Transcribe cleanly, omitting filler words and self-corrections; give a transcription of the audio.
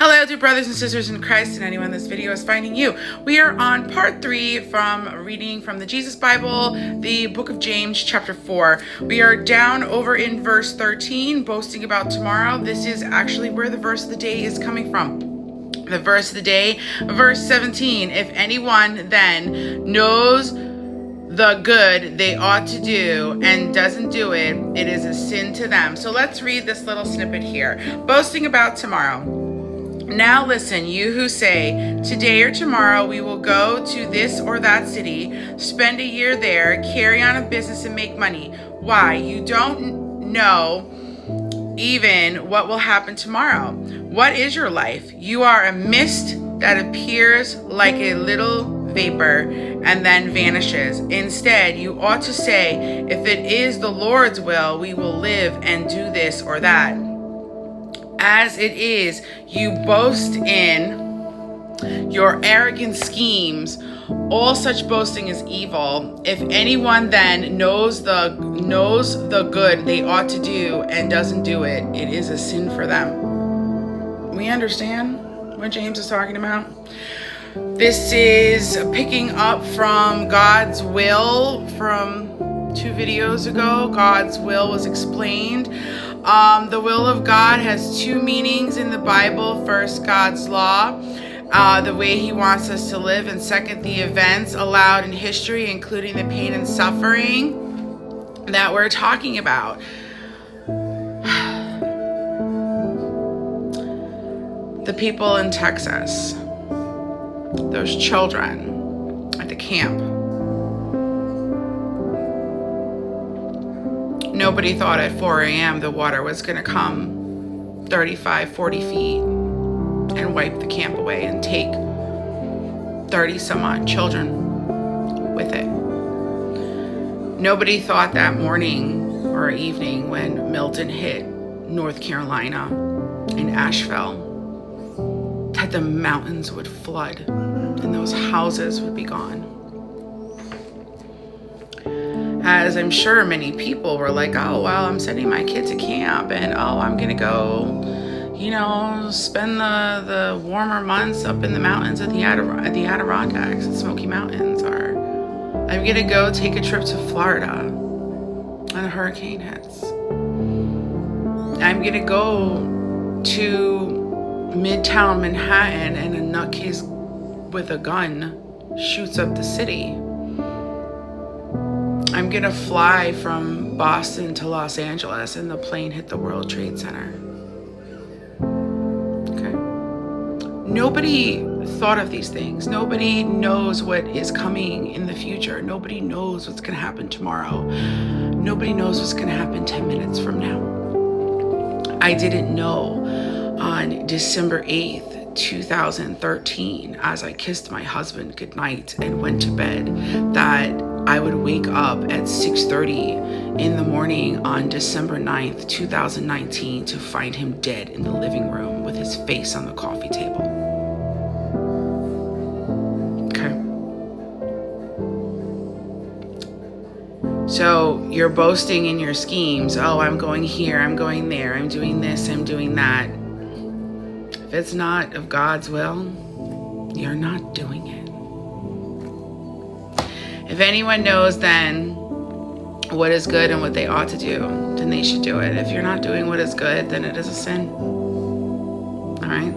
Hello, dear brothers and sisters in Christ, and anyone this video is finding you. We are on part 3 from reading from the Jesus Bible, the book of James, chapter 4. We are down over in verse 13, boasting about tomorrow. This is actually where the verse of the day is coming from. The verse of the day, verse 17. If anyone then knows the good they ought to do and doesn't do it, it is a sin to them. So let's read this little snippet here. Boasting about tomorrow. Now listen, you who say, today or tomorrow we will go to this or that city, spend a year there, carry on a business and make money. Why? You don't know even what will happen tomorrow. What is your life? You are a mist that appears like a little vapor and then vanishes. Instead, you ought to say, if it is the Lord's will, we will live and do this or that. As it is, you boast in your arrogant schemes. All such boasting is evil. If anyone then knows the good they ought to do and doesn't do it, it is a sin for them. We understand what James is talking about? This is picking up from God's will from 2 videos ago. God's will was explained. The will of God has 2 meanings in the Bible. First, God's law, the way he wants us to live, and second, the events allowed in history, including the pain and suffering that we're talking about. The people in Texas, those children at the camp. Nobody thought at 4 a.m. the water was going to come 35, 40 feet and wipe the camp away and take 30 some odd children with it. Nobody thought that morning or evening when Milton hit North Carolina in Asheville that the mountains would flood and those houses would be gone. As I'm sure many people were like, oh, well, I'm sending my kid to camp and, oh, I'm going to go, spend the warmer months up in the mountains at the Adirondacks and Smoky Mountains. Or I'm going to go take a trip to Florida when a hurricane hits. I'm going to go to Midtown Manhattan and a nutcase with a gun shoots up the city. I'm going to fly from Boston to Los Angeles and the plane hit the World Trade Center. Okay. Nobody thought of these things. Nobody knows what is coming in the future. Nobody knows what's going to happen tomorrow. Nobody knows what's going to happen 10 minutes from now. I didn't know on December 8th, 2013, as I kissed my husband goodnight and went to bed, that I would wake up at 6:30 in the morning on December 9th, 2019 to find him dead in the living room with his face on the coffee table. Okay. So you're boasting in your schemes. Oh, I'm going here, I'm going there, I'm doing this, I'm doing that. If it's not of God's will, you're not doing it. If anyone knows then what is good and what they ought to do, then they should do it. If you're not doing what is good, then it is a sin. All right?